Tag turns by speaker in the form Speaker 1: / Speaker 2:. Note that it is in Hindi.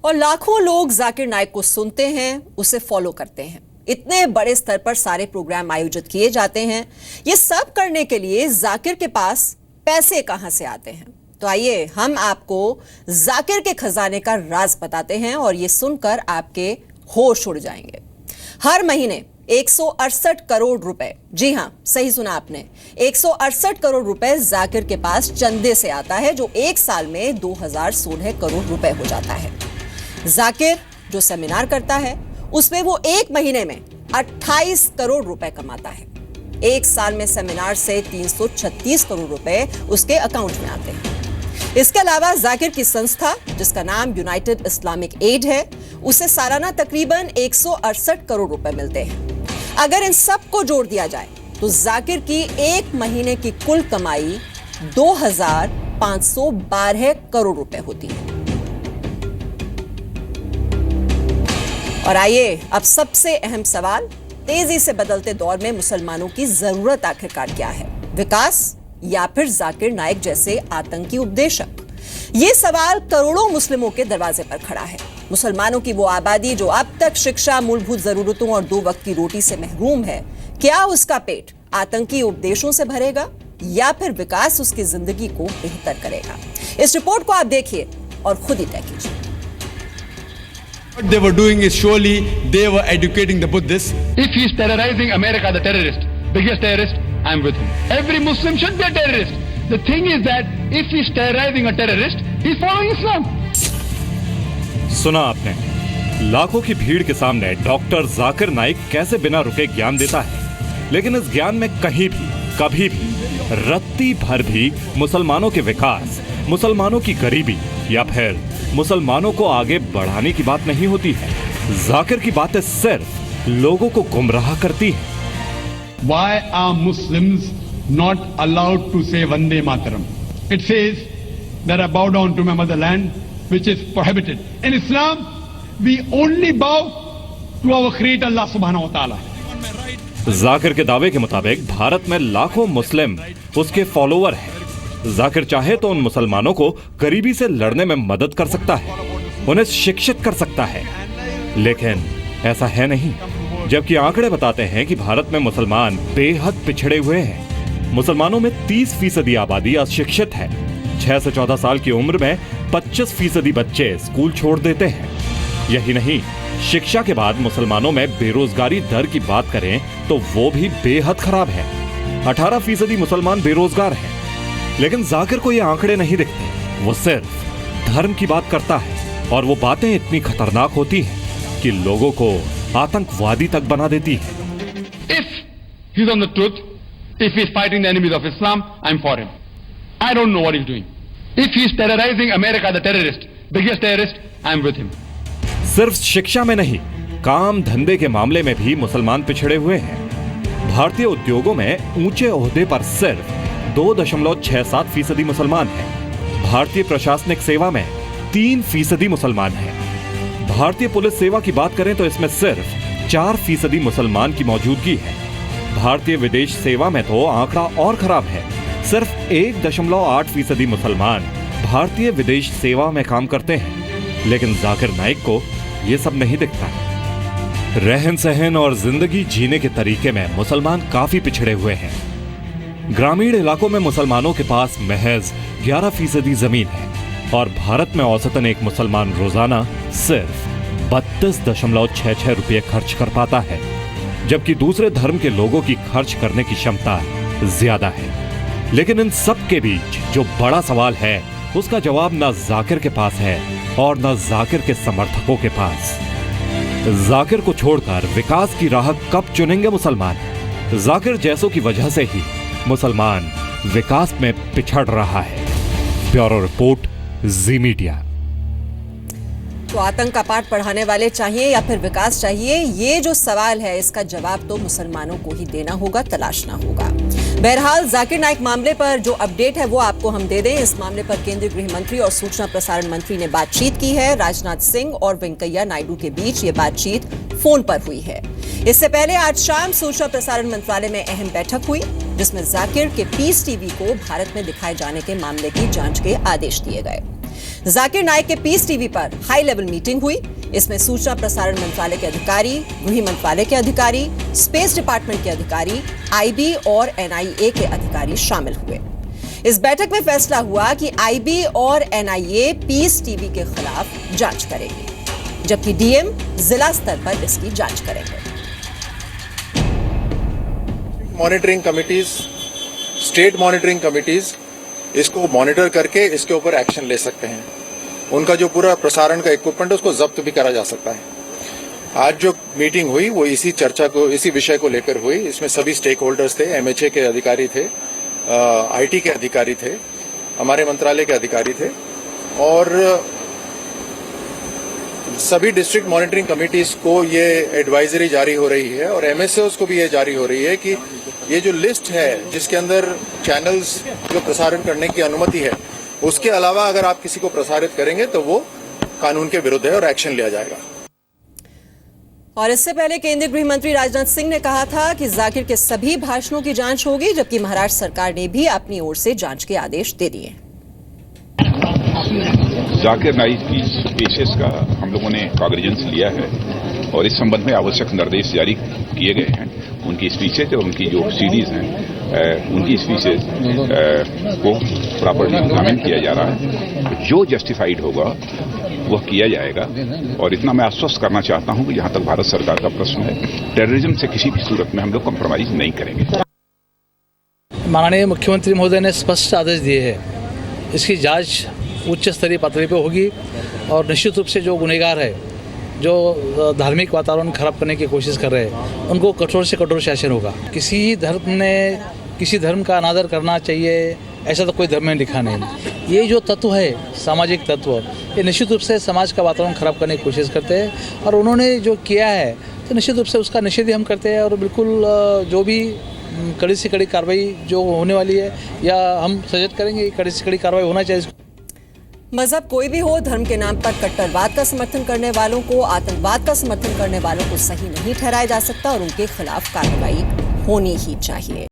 Speaker 1: और लाखों लोग जाकिर नाइक को सुनते हैं, उसे फॉलो करते हैं। इतने बड़े स्तर पर सारे प्रोग्राम आयोजित किए जाते हैं। ये सब करने के लिए जाकिर के पास पैसे कहां से आते हैं? तो आइए हम आपको जाकिर के खजाने का राज बताते हैं और ये सुनकर आपके होश उड़ जाएंगे। हर महीने 168 करोड़ रुपए, जी हां सही सुना आपने, 168 करोड़ रुपए जाकिर के पास चंदे से आता है, जो एक साल में 2016 करोड़ रुपए हो जाता है। जाकिर जो सेमिनार करता है उसमें वो एक महीने में 28 करोड़ रुपए कमाता है। एक साल में सेमिनार से 336 करोड़ रुपए उसके अकाउंट में आते हैं। इसके अलावा जाकिर की संस्था, जिसका नाम यूनाइटेड इस्लामिक एड है, उसे सालाना तकरीबन 168 करोड़ रुपए मिलते हैं। अगर इन सब को जोड़ दिया जाए तो जाकिर की एक महीने की कुल कमाई 2512 करोड़ रुपए होती है। और आइए अब सबसे अहम सवाल, तेजी से बदलते दौर में मुसलमानों की जरूरत आखिरकार क्या है? विकास या फिर जाकिर नाइक जैसे आतंकी उपदेशक? ये सवाल करोड़ों मुस्लिमों के दरवाजे पर खड़ा है। मुसलमानों की वो आबादी जो अब तक शिक्षा, मूलभूत जरूरतों और 2 वक्त की रोटी से महरूम है, क्या उसका पेट आतंकी उपदेशों से भरेगा या फिर विकास उसकी जिंदगी को बेहतर करेगा? इस रिपोर्ट को आप देखिए और खुद ही तय कीजिए।
Speaker 2: What they were doing is surely they were educating the Buddhists.
Speaker 3: If he is terrorizing America, the terrorist, biggest terrorist, I am with him. Every Muslim should be a terrorist. The thing is that if he is terrorizing a terrorist, he is following Islam.
Speaker 4: सुना आपने, लाखों की भीड़ के सामने डॉक्टर जाकिर नाइक कैसे बिना रुके ज्ञान देता है, लेकिन इस ज्ञान में कहीं भी, कभी भी, रत्ती भर भी मुसलमानों के विकास, मुसलमानों की गरीबी या फिर मुसलमानों को आगे बढ़ाने की बात नहीं होती है। जाकिर की बातें सिर्फ लोगों को गुमराह करती हैं।
Speaker 3: Why are Muslims not allowed to say Vande Mataram? It says that I bow down to my motherland, which is prohibited. In Islam, we only bow to our Creator Allah Subhanahu wa Taala.
Speaker 4: Zakir के दावे के मुताबिक भारत में लाखों मुस्लिम उसके फॉलोअर हैं। जाकिर चाहे तो उन मुसलमानों को गरीबी से लड़ने में मदद कर सकता है, उन्हें शिक्षित कर सकता है, लेकिन ऐसा है नहीं। जबकि आंकड़े बताते हैं कि भारत में मुसलमान बेहद पिछड़े हुए हैं। मुसलमानों में 30% आबादी अशिक्षित है। 6 से 14 साल की उम्र में 25% बच्चे स्कूल छोड़ देते हैं। यही नहीं, शिक्षा के बाद मुसलमानों में बेरोजगारी दर की बात करें तो वो भी बेहद खराब है। 18% मुसलमान बेरोजगार हैं। लेकिन जाकिर को ये आंकड़े नहीं दिखते, वो सिर्फ धर्म की बात करता है और वो बातें इतनी खतरनाक होती हैं कि लोगों को आतंकवादी तक बना देती है।
Speaker 3: If he's on the truth, if he's fighting the enemies of Islam, I'm for him. I don't know what he's doing. If he's terrorizing America, the terrorist, biggest terrorist, I'm with him.
Speaker 4: सिर्फ शिक्षा में नहीं, काम धंधे के मामले में भी मुसलमान पिछड़े हुए हैं। भारतीय उद्योगों में ऊंचे ओहदे पर सिर्फ 2.67% मुसलमान हैं। भारतीय प्रशासनिक सेवा में 3% मुसलमान हैं। भारतीय पुलिस सेवा की बात करें तो इसमें सिर्फ 4% मुसलमान की मौजूदगी है। भारतीय विदेश सेवा में तो आंकड़ा और खराब है, सिर्फ 1.8% मुसलमान भारतीय विदेश सेवा में काम करते हैं। लेकिन जाकिर नाइक को यह सब नहीं दिखता। रहन सहन और जिंदगी जीने के तरीके में मुसलमान काफी पिछड़े हुए हैं। ग्रामीण इलाकों में मुसलमानों के पास महज 11% जमीन है और भारत में औसतन एक मुसलमान रोजाना सिर्फ 32.66 रुपये खर्च कर पाता है, जबकि दूसरे धर्म के लोगों की खर्च करने की क्षमता ज्यादा है। लेकिन इन सब के बीच जो बड़ा सवाल है, उसका जवाब न जाकिर के पास है और न जाकिर के समर्थकों के पास। जाकिर को छोड़कर विकास की राह कब चुनेंगे मुसलमान? जाकिर जैसों की वजह से ही मुसलमान विकास में पिछड़ रहा है। ब्यूरो रिपोर्ट, जी मीडिया।
Speaker 1: तो आतंक का पाठ पढ़ाने वाले चाहिए या फिर विकास चाहिए, ये जो सवाल है इसका जवाब तो मुसलमानों को ही देना होगा, तलाशना होगा। बहरहाल जाकिर नाइक मामले पर जो अपडेट है वो आपको हम दे दें। इस मामले पर केंद्रीय गृह मंत्री और सूचना प्रसारण मंत्री ने बातचीत की है। राजनाथ सिंह और वेंकैया नायडू के बीच ये बातचीत फोन पर हुई है। इससे पहले आज शाम सूचना प्रसारण मंत्रालय में अहम बैठक हुई, जिसमें जाकिर के पीस टीवी को भारत में दिखाए जाने के मामले की जांच के आदेश दिए गए। जाकिर नाइक के पीस टीवी पर हाई लेवल मीटिंग हुई। इसमें सूचना प्रसारण मंत्रालय के अधिकारी, गृह मंत्रालय के अधिकारी, स्पेस डिपार्टमेंट के अधिकारी, आईबी और एनआईए के अधिकारी शामिल हुए। इस बैठक में फैसला हुआ कि आईबी और एनआईए पीस टीवी के खिलाफ जांच करेंगे, जबकि डीएम जिला स्तर पर इसकी जांच करेंगे।
Speaker 5: Monitoring committees, state monitoring committees इसको मॉनिटर करके इसके ऊपर एक्शन ले सकते हैं। उनका जो पूरा प्रसारण का इक्विपमेंट है उसको जब्त भी करा जा सकता है। आज जो मीटिंग हुई वो इसी चर्चा को, इसी विषय को लेकर हुई। इसमें सभी स्टेक होल्डर्स थे, एमएचए के अधिकारी थे, आईटी के अधिकारी थे, हमारे मंत्रालय के अधिकारी थे और सभी डिस्ट्रिक्ट मॉनिटरिंग कमिटीज को ये एडवाइजरी जारी हो रही है और एमएसओज को भी ये जारी हो रही है कि ये जो लिस्ट है जिसके अंदर चैनल्स जो प्रसारण करने की अनुमति है, उसके अलावा अगर आप किसी को प्रसारित करेंगे तो वो कानून के विरुद्ध है और एक्शन लिया जाएगा।
Speaker 1: और इससे पहले केंद्रीय गृह मंत्री राजनाथ सिंह ने कहा था कि जाकिर के सभी भाषणों की जांच होगी, जबकि महाराष्ट्र सरकार ने भी अपनी ओर से जांच के आदेश दे दिए।
Speaker 6: जाकिर नाइक की केसेस का हम लोगों ने कॉग्निजेंस लिया है और इस संबंध में आवश्यक निर्देश जारी किए गए हैं। उनकी स्पीचेज और उनकी जो सीडीज हैं उनकी स्पीचेज को प्रॉपर्ली एग्जामिन किया जा रहा है। जो जस्टिफाइड होगा वह किया जाएगा और इतना मैं आश्वस्त करना चाहता हूं कि जहां तक भारत सरकार का प्रश्न है, टेररिज्म से किसी भी सूरत में हम लोग कॉम्प्रोमाइज नहीं करेंगे।
Speaker 7: माननीय मुख्यमंत्री महोदय ने स्पष्ट आदेश दिए हैं, इसकी जांच उच्च स्तरीय पातळी पर होगी और निश्चित रूप से जो गुनहगार है, जो धार्मिक वातावरण खराब करने की कोशिश कर रहे हैं, उनको कठोर से कठोर शासन होगा। किसी धर्म ने किसी धर्म का अनादर करना चाहिए ऐसा तो कोई धर्म में लिखा नहीं। ये जो तत्व है, सामाजिक तत्व, ये निश्चित रूप से समाज का वातावरण खराब करने की कोशिश करते हैं और उन्होंने जो किया है तो निश्चित रूप से उसका निषेध हम करते हैं और बिल्कुल जो भी कड़ी से कड़ी कार्रवाई जो होने वाली है या हम सजेस्ट करेंगे कड़ी से कड़ी कार्रवाई होना चाहिए।
Speaker 1: मजहब कोई भी हो, धर्म के नाम पर कट्टरवाद का समर्थन करने वालों को, आतंकवाद का समर्थन करने वालों को सही नहीं ठहराया जा सकता और उनके खिलाफ कार्रवाई होनी ही चाहिए।